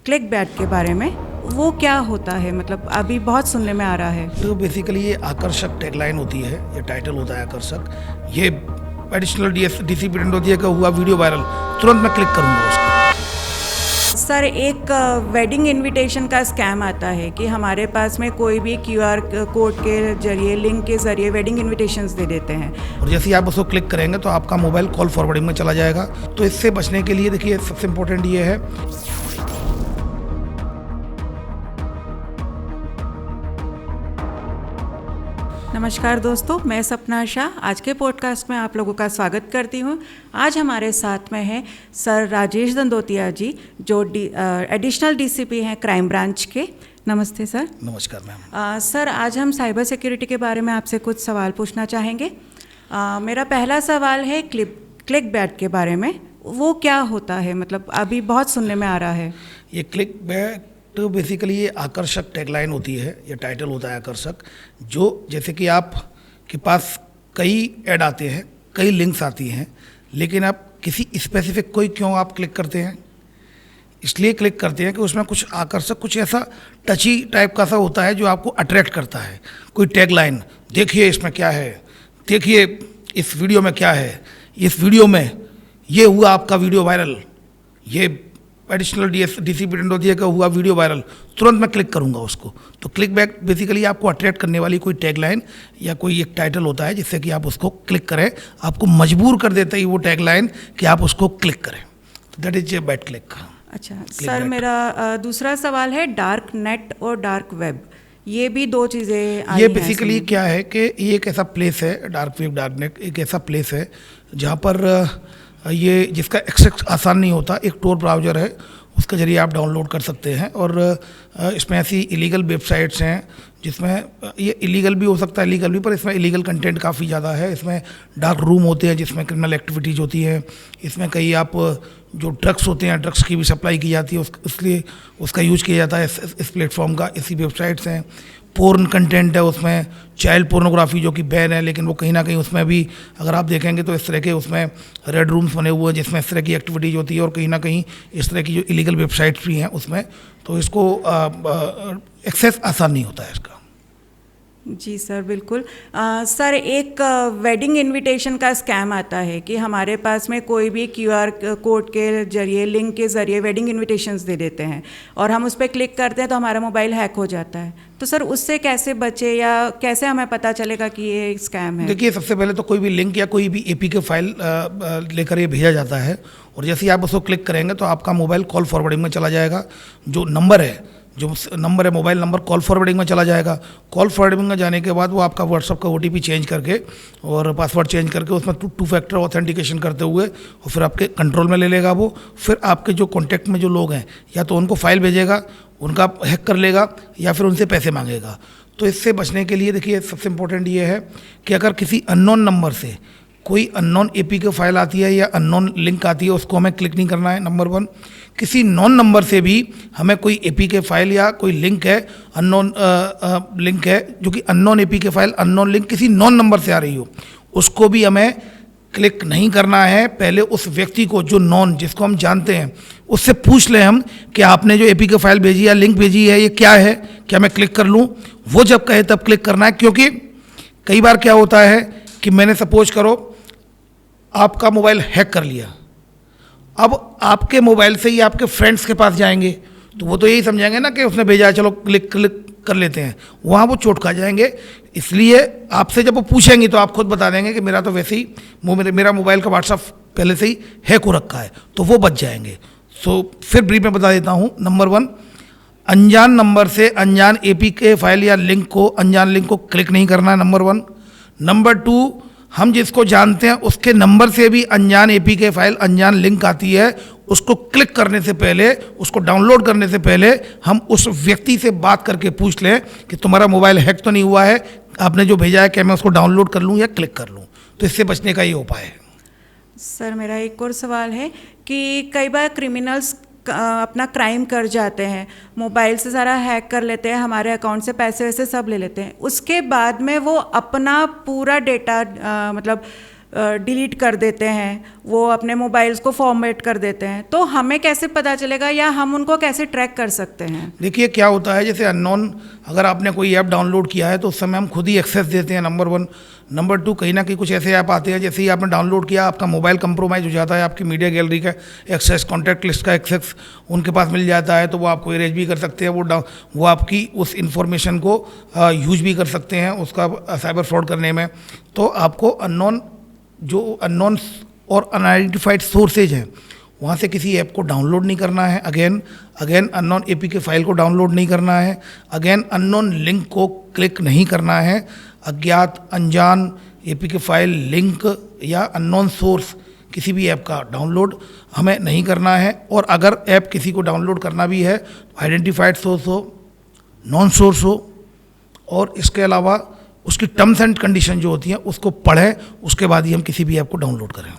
Click bat के बारे में, वो क्या होता है? मतलब अभी बहुत सुनने में आ रहा है। तो बेसिकली ये आकर्षक टैगलाइन होती है, ये टाइटल होता है आकर्षक। ये एडिशनल डीसी पेटेंट होती है कि हुआ वीडियो वायरल, तुरंत मैं क्लिक करूंगा उसको। सर, एक वेडिंग इनविटेशन का स्कैम आता है कि हमारे पास में कोई भी क्यूआर कोड के जरिए, लिंक के जरिए वेडिंग इनविटेशंस दे देते हैं, और जैसे ही आप उसको क्लिक करेंगे तो आपका मोबाइल कॉल फॉरवर्डिंग में चला जाएगा। तो इससे बचने के लिए देखिए सबसे इम्पोर्टेंट ये है, नमस्कार दोस्तों, मैं सपना शाह आज के पॉडकास्ट में आप लोगों का स्वागत करती हूं। आज हमारे साथ में हैं सर राजेश दंदोतिया जी, जो एडिशनल डीसीपी हैं क्राइम ब्रांच के। नमस्ते सर। नमस्कार मैम। सर, आज हम साइबर सिक्योरिटी के बारे में आपसे कुछ सवाल पूछना चाहेंगे। मेरा पहला सवाल है क्लिक बैट के बारे में, वो क्या होता है? मतलब अभी बहुत सुनने में आ रहा है। ये क्लिक बैट तो बेसिकली ये आकर्षक टैगलाइन होती है, ये टाइटल होता है आकर्षक। जो जैसे कि आप के पास कई ऐड आते हैं, कई लिंक्स आती हैं, लेकिन आप किसी स्पेसिफिक कोई क्यों आप क्लिक करते हैं? इसलिए क्लिक करते हैं कि उसमें कुछ आकर्षक, कुछ ऐसा टची टाइप का सा होता है जो आपको अट्रैक्ट करता है। कोई टैगलाइन, देखिए इसमें क्या है, देखिए इस वीडियो में क्या है, इस वीडियो में ये हुआ आपका वीडियो वायरल, ये एडिशनल डीसी पेटेंट होती है कि हुआ वीडियो वायरल, तुरंत मैं क्लिक करूंगा उसको। तो क्लिक बैक बेसिकली आपको अट्रैक्ट करने वाली कोई टैगलाइन या कोई एक टाइटल होता है जिससे कि आप उसको क्लिक करें, आपको मजबूर कर देता है वो टैगलाइन कि आप उसको क्लिक करें। That is a bad click. अच्छा सर, मेरा दूसरा सवाल है डार्क नेट और डार्क वेब, ये भी दो चीज़ें ये बेसिकली क्या है कि ये एक ऐसा प्लेस है, डार्क वेब डार्क नेट एक ऐसा प्लेस है जहाँ पर ये जिसका एक्सेस आसान नहीं होता। एक टोर ब्राउज़र है, उसके ज़रिए आप डाउनलोड कर सकते हैं, और इसमें ऐसी इलीगल वेबसाइट्स हैं जिसमें ये इलीगल भी हो सकता है, लीगल भी, पर इसमें इलीगल कंटेंट काफ़ी ज़्यादा है। इसमें डार्क रूम होते हैं जिसमें क्रिमिनल एक्टिविटीज़ होती हैं। इसमें कई आप जो ड्रग्स होते हैं, ड्रग्स की भी सप्लाई की जाती है, इसलिए उसका यूज किया जाता है इस प्लेटफॉर्म का। ऐसी वेबसाइट्स हैं। पोर्न कंटेंट है उसमें, चाइल्ड पोर्नोग्राफी जो कि बैन है, लेकिन वो कहीं ना कहीं उसमें भी अगर आप देखेंगे तो इस तरह के उसमें रेड रूम्स बने हुए हैं जिसमें इस तरह की एक्टिविटीज़ होती है, और कहीं ना कहीं इस तरह की जो इलीगल वेबसाइट्स भी हैं उसमें, तो इसको एक्सेस आसान नहीं होता है इसका। जी सर, बिल्कुल। सर, एक वेडिंग इनविटेशन का स्कैम आता है कि हमारे पास में कोई भी क्यूआर कोड के जरिए, लिंक के जरिए वेडिंग इनविटेशंस दे देते हैं, और हम उस पर क्लिक करते हैं तो हमारा मोबाइल हैक हो जाता है। तो सर, उससे कैसे बचे या कैसे हमें पता चलेगा कि ये स्कैम है? देखिए, सबसे पहले तो कोई भी लिंक या कोई भी एपीके फाइल लेकर ये भेजा जाता है, और जैसे ही आप उसको क्लिक करेंगे तो आपका मोबाइल कॉल फॉरवर्डिंग में चला जाएगा। जो नंबर है मोबाइल नंबर कॉल फॉरवर्डिंग में चला जाएगा। कॉल फॉरवर्डिंग में जाने के बाद वो आपका व्हाट्सअप का ओटीपी चेंज करके और पासवर्ड चेंज करके उसमें टू फैक्टर ऑथेंटिकेशन करते हुए और फिर आपके कंट्रोल में ले लेगा वो। फिर आपके जो कॉन्टैक्ट में जो लोग हैं, या तो उनको फाइल भेजेगा, उनका हैक कर लेगा, या फिर उनसे पैसे मांगेगा। तो इससे बचने के लिए देखिए सबसे इम्पोर्टेंट ये है कि अगर किसी अननोन नंबर से कोई अननोन एपीके फाइल आती है या अननोन लिंक आती है, उसको हमें क्लिक नहीं करना है, नंबर 1। किसी नॉन नंबर से भी हमें कोई एपीके फाइल या कोई लिंक है, अननोन लिंक है, जो कि unknown APK file, unknown link किसी नॉन नंबर से आ रही हो, उसको भी हमें क्लिक नहीं करना है। पहले उस व्यक्ति को, जो नॉन, जिसको हम जानते हैं, उससे पूछ लें हम कि आपने जो एपीके फाइल भेजी या लिंक भेजी है, ये क्या है, क्या मैं क्लिक कर लूँ? वो जब कहे तब क्लिक करना है, क्योंकि कई बार क्या होता है कि मैंने सपोज करो आपका मोबाइल हैक कर लिया, अब आपके मोबाइल से ही आपके फ्रेंड्स के पास जाएंगे तो वो तो यही समझेंगे ना कि उसने भेजा है, चलो क्लिक कर लेते हैं, वहाँ वो चोट खा जाएंगे। इसलिए आपसे जब वो पूछेंगे तो आप खुद बता देंगे कि मेरा तो वैसे ही मेरा मोबाइल का व्हाट्सअप पहले से ही हैक हो रखा है, तो वो बच जाएंगे। सो फिर ब्रीफ में बता देता हूँ। नंबर 1, अनजान नंबर से अनजान एपीके फाइल या लिंक को, अनजान लिंक को क्लिक नहीं करना है, नंबर 1। नंबर 2, हम जिसको जानते हैं उसके नंबर से भी अनजान एपीके फाइल, अनजान लिंक आती है, उसको क्लिक करने से पहले, उसको डाउनलोड करने से पहले हम उस व्यक्ति से बात करके पूछ लें कि तुम्हारा मोबाइल हैक तो नहीं हुआ है, आपने जो भेजा है क्या मैं उसको डाउनलोड कर लूँ या क्लिक कर लूँ? तो इससे बचने का ये उपाय है। सर, मेरा एक और सवाल है कि कई बार क्रिमिनल्स अपना क्राइम कर जाते हैं, मोबाइल से सारा हैक कर लेते हैं, हमारे अकाउंट से पैसे वैसे सब ले लेते हैं, उसके बाद में वो अपना पूरा डेटा मतलब डिलीट कर देते हैं, वो अपने मोबाइल्स को फॉर्मेट कर देते हैं, तो हमें कैसे पता चलेगा या हम उनको कैसे ट्रैक कर सकते हैं? देखिए क्या होता है, जैसे अननोन अगर आपने कोई ऐप डाउनलोड किया है तो उस समय हम खुद ही एक्सेस देते हैं, नंबर 1। नंबर 2, कहीं ना कहीं कुछ ऐसे ऐप आते हैं, जैसे ही आपने डाउनलोड किया आपका मोबाइल कंप्रोमाइज़ हो जाता है, आपकी मीडिया गैलरी का एक्सेस, कॉन्टैक्ट लिस्ट का एक्सेस उनके पास मिल जाता है, तो वो आपको इरेज भी कर सकते हैं, वो आपकी उस इंफॉर्मेशन को यूज भी कर सकते हैं उसका साइबर फ्रॉड करने में। तो आपको अननोन और अनआइडेंटिफाइड सोर्सेज हैं वहाँ से किसी ऐप को डाउनलोड नहीं करना है। अगेन अननोन एपीके फाइल को डाउनलोड नहीं करना है। अगेन अननोन लिंक को क्लिक नहीं करना है। अज्ञात अनजान एपीके फाइल, लिंक या अननोन सोर्स किसी भी ऐप का डाउनलोड हमें नहीं करना है। और अगर ऐप किसी को डाउनलोड करना भी है तो आइडेंटिफाइड सोर्स हो, नॉन सोर्स हो, और इसके अलावा उसकी टर्म्स एंड कंडीशन जो होती हैं उसको पढ़ें, उसके बाद ही हम किसी भी ऐप को डाउनलोड करें।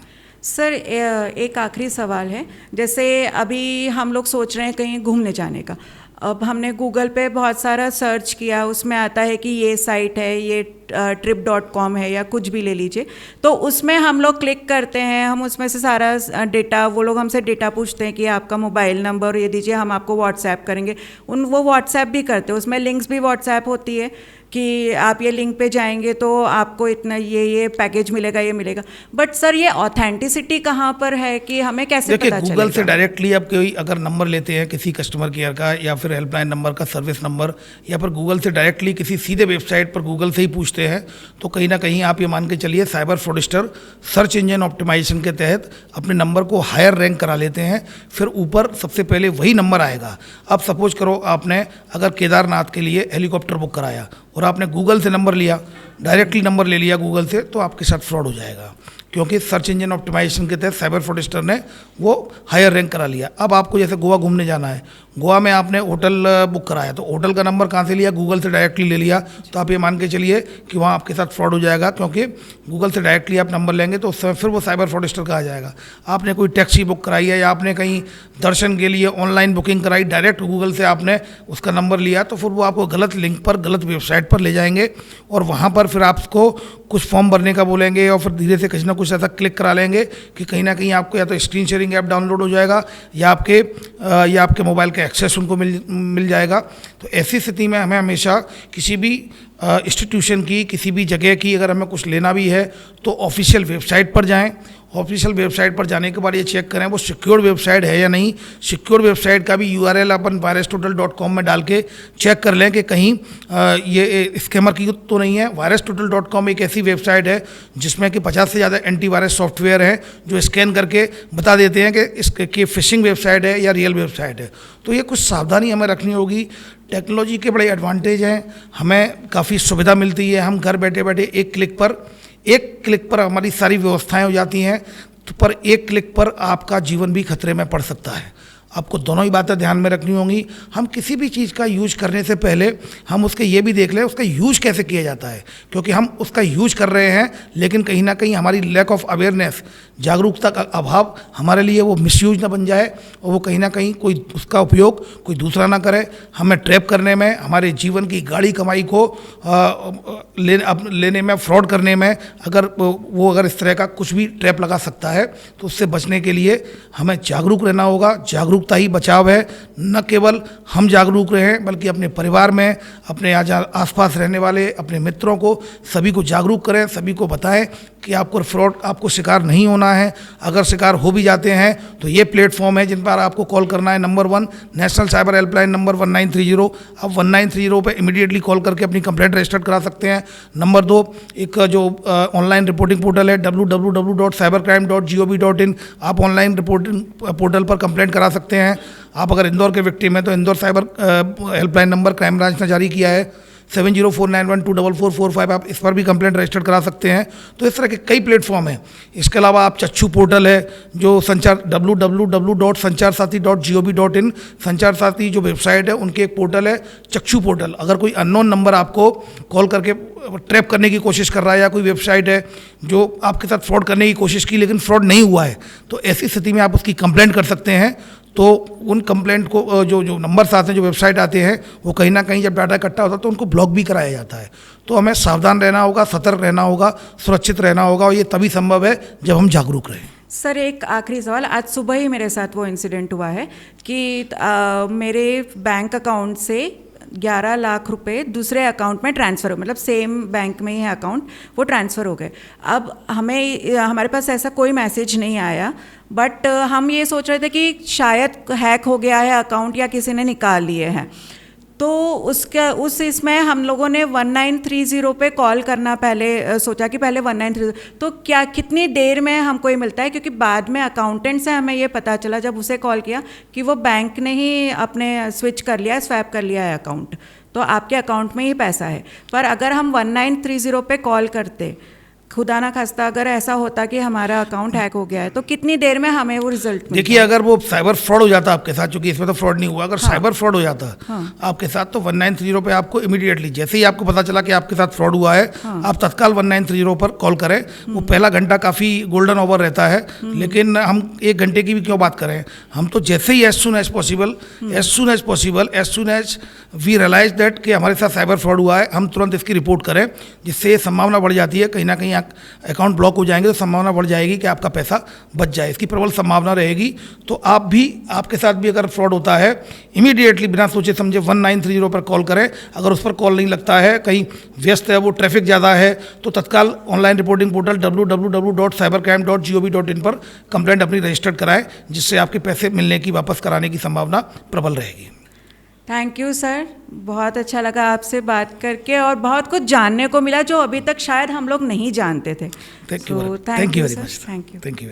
सर एक आखिरी सवाल है, जैसे अभी हम लोग सोच रहे हैं कहीं घूमने जाने का, अब हमने गूगल पे बहुत सारा सर्च किया, उसमें आता है कि ये साइट है, ये trip.com है या कुछ भी ले लीजिए, तो उसमें हम लोग क्लिक करते हैं, हम उसमें से सारा डेटा, वो लोग हमसे डेटा पूछते हैं कि आपका मोबाइल नंबर ये दीजिए, हम आपको व्हाट्सएप करेंगे। वो व्हाट्सएप भी करते हैं, उसमें लिंक्स भी व्हाट्सएप होती है कि आप ये लिंक पे जाएंगे तो आपको इतना ये पैकेज मिलेगा, ये मिलेगा। बट सर ये ऑथेंटिसिटी कहाँ पर है कि हमें कैसे पता चलेगा? गूगल से डायरेक्टली आप कोई अगर नंबर लेते हैं किसी कस्टमर केयर का या फिर हेल्पलाइन नंबर का, सर्विस नंबर, या फिर गूगल से डायरेक्टली किसी सीधे वेबसाइट पर गूगल से ही पूछते हैं, तो कहीं ना कहीं आप ये मान के चलिए cyber fraudster search engine optimisation के तहत अपने नंबर को हायर रैंक करा लेते हैं, फिर ऊपर सबसे पहले वही नंबर आएगा। अब सपोज करो आपने अगर केदारनाथ के लिए हेलीकॉप्टर बुक कराया और आपने गूगल से नंबर लिया, डायरेक्टली नंबर ले लिया गूगल से, तो आपके साथ फ्रॉड हो जाएगा, क्योंकि सर्च इंजन ऑप्टिमाइजेशन के तहत साइबर फ्रॉडस्टर ने वो हायर रैंक करा लिया। अब आपको जैसे गोवा घूमने जाना है, गोवा में आपने होटल बुक कराया, तो होटल का नंबर कहाँ से लिया? गूगल से डायरेक्टली ले लिया, तो आप ये मान के चलिए कि वहाँ आपके साथ फ्रॉड हो जाएगा, क्योंकि गूगल से डायरेक्टली आप नंबर लेंगे तो उस समय फिर वो साइबर फ्रॉडस्टर का आ जाएगा। आपने कोई टैक्सी बुक कराई है या आपने कहीं दर्शन के लिए ऑनलाइन बुकिंग कराई, डायरेक्ट गूगल से आपने उसका नंबर लिया, तो फिर वो आपको गलत लिंक पर, गलत वेबसाइट पर ले जाएंगे और वहाँ पर फिर आपको कुछ फॉर्म भरने का बोलेंगे और फिर धीरे से कुछ ना कुछ ऐसा क्लिक करा लेंगे कि कहीं ना कहीं आपको या तो स्क्रीन शेयरिंग ऐप डाउनलोड हो जाएगा या आपके मोबाइल का एक्सेस उनको मिल जाएगा। तो ऐसी स्थिति में हमें हमेशा किसी भी इंस्टीट्यूशन की, किसी भी जगह की अगर हमें कुछ लेना भी है तो ऑफिशियल वेबसाइट पर जाएं। ऑफिशियल वेबसाइट पर जाने के बाद ये चेक करें वो सिक्योर वेबसाइट है या नहीं। सिक्योर वेबसाइट का भी URL अपन virustotal.com में डाल के चेक कर लें कि कहीं ये स्कैमर की तो नहीं है। virustotal.com एक ऐसी वेबसाइट है जिसमें कि 50 से ज़्यादा एंटीवायरस सॉफ्टवेयर हैं जो स्कैन करके बता देते हैं कि इसकी फिशिंग वेबसाइट है या रियल वेबसाइट है। तो ये कुछ सावधानी हमें रखनी होगी। टेक्नोलॉजी के बड़े एडवांटेज हैं, हमें काफ़ी सुविधा मिलती है, हम घर बैठे बैठे एक क्लिक पर हमारी सारी व्यवस्थाएं हो जाती हैं, तो पर एक क्लिक पर आपका जीवन भी खतरे में पड़ सकता है। आपको दोनों ही बातें ध्यान में रखनी होंगी। हम किसी भी चीज़ का यूज करने से पहले हम उसके ये भी देख लें उसका यूज कैसे किया जाता है, क्योंकि हम उसका यूज कर रहे हैं लेकिन कहीं ना कहीं हमारी लैक ऑफ अवेयरनेस, जागरूकता का अभाव हमारे लिए वो मिसयूज ना बन जाए और वो कहीं ना कहीं कोई उसका उपयोग कोई दूसरा ना करे, हमें ट्रैप करने में, हमारे जीवन की गाढ़ी कमाई को लेने में, फ्रॉड करने में अगर इस तरह का कुछ भी ट्रैप लगा सकता है तो उससे बचने के लिए हमें जागरूक रहना होगा। जागरूकता ही बचाव है। न केवल हम जागरूक रहें बल्कि अपने परिवार में, अपने आसपास रहने वाले अपने मित्रों को, सभी को जागरूक करें, सभी को बताएं कि आपको शिकार नहीं होना है। अगर शिकार हो भी जाते हैं तो ये प्लेटफॉर्म है जिन पर आपको कॉल करना है। Number 1 national cyber helpline number 1930। आप 1930 पे इमीडिएटली कॉल करके अपनी कंप्लेंट रजिस्टर करा सकते हैं। नंबर 2 एक जो ऑनलाइन रिपोर्टिंग पोर्टल है www.cybercrime.gov.in, आप ऑनलाइन रिपोर्टिंग पोर्टल पर कंप्लेंट करा सकते हैं। आप अगर इंदौर के विक्टिम हैं तो Indore cyber helpline number crime branch ने जारी किया है 7049124445, आप इस पर भी कंप्लेंट रजिस्टर करा सकते हैं। तो इस तरह के कई प्लेटफॉर्म हैं। इसके अलावा आप चक्षु पोर्टल है जो www.sancharsati.gov.in, संचार साथी जो वेबसाइट है उनकी एक पोर्टल है चक्षु पोर्टल। अगर कोई अननोन नंबर आपको कॉल करके ट्रैप करने की कोशिश कर रहा है या कोई वेबसाइट है जो आपके साथ फ्रॉड करने की कोशिश की लेकिन फ्रॉड नहीं हुआ है, तो ऐसी स्थिति में आप उसकी कंप्लेंट कर सकते हैं। तो उन कंप्लेंट को जो जो नंबर्स आते हैं, जो वेबसाइट आते हैं, वो कहीं ना कहीं जब डाटा इकट्ठा होता है तो उनको ब्लॉक भी कराया जाता है। तो हमें सावधान रहना होगा, सतर्क रहना होगा, सुरक्षित रहना होगा, और ये तभी संभव है जब हम जागरूक रहें। सर एक आखिरी सवाल, आज सुबह ही मेरे साथ वो इंसिडेंट हुआ है कि मेरे बैंक अकाउंट से 11 लाख रुपए दूसरे अकाउंट में ट्रांसफ़र हो, मतलब सेम बैंक में ही है अकाउंट, वो ट्रांसफ़र हो गए। अब हमारे पास ऐसा कोई मैसेज नहीं आया, बट हम ये सोच रहे थे कि शायद हैक हो गया है अकाउंट या किसी ने निकाल लिए हैं। तो इसमें हम लोगों ने 1930 पे कॉल करना पहले सोचा कि पहले 1930, तो क्या कितनी देर में हमको ये मिलता है? क्योंकि बाद में अकाउंटेंट से हमें ये पता चला जब उसे कॉल किया कि वो बैंक ने ही अपने स्विच कर लिया है, स्वैप कर लिया है अकाउंट, तो आपके अकाउंट में ही पैसा है। पर अगर हम 1930 पे कॉल करते, खुदा ना खास्ता अगर ऐसा होता कि हमारा अकाउंट हैक हो गया है, तो कितनी देर में हमें वो रिजल्ट मिलता? देखिए, अगर वो साइबर फ्रॉड हो जाता आपके साथ, चूंकि इसमें तो फ्रॉड नहीं हुआ, अगर साइबर फ्रॉड हो जाता आपके साथ, तो 1930 पे आपको इमीडिएटली, जैसे ही आपको पता चला कि आपके साथ फ्रॉड हुआ है, आप तत्काल 1930 पर कॉल करें। वो पहला घंटा काफ़ी गोल्डन आवर रहता है, लेकिन हम 1 घंटे की भी क्यों बात करें, हम तो जैसे ही as soon as possible as soon as we realise that कि हमारे साथ साइबर फ्रॉड हुआ है, हम तुरंत इसकी रिपोर्ट करें, जिससे संभावना बढ़ जाती है, कहीं ना कहीं अकाउंट ब्लॉक हो जाएंगे तो संभावना बढ़ जाएगी कि आपका पैसा बच जाए, इसकी प्रबल संभावना रहेगी। तो आप भी, आपके साथ भी अगर फ्रॉड होता है, इमीडिएटली बिना सोचे समझे 1930 पर कॉल करें। अगर उस पर कॉल नहीं लगता है, कहीं व्यस्त है, वो ट्रैफिक ज़्यादा है, तो तत्काल ऑनलाइन रिपोर्टिंग पोर्टल www.cybercrime.gov.in पर कंप्लेंट अपनी रजिस्टर्ड कराएं, जिससे आपके पैसे मिलने की, वापस कराने की संभावना प्रबल रहेगी। थैंक यू सर, बहुत अच्छा लगा आपसे बात करके और बहुत कुछ जानने को मिला जो अभी तक शायद हम लोग नहीं जानते थे। Thank you very much. Thank you.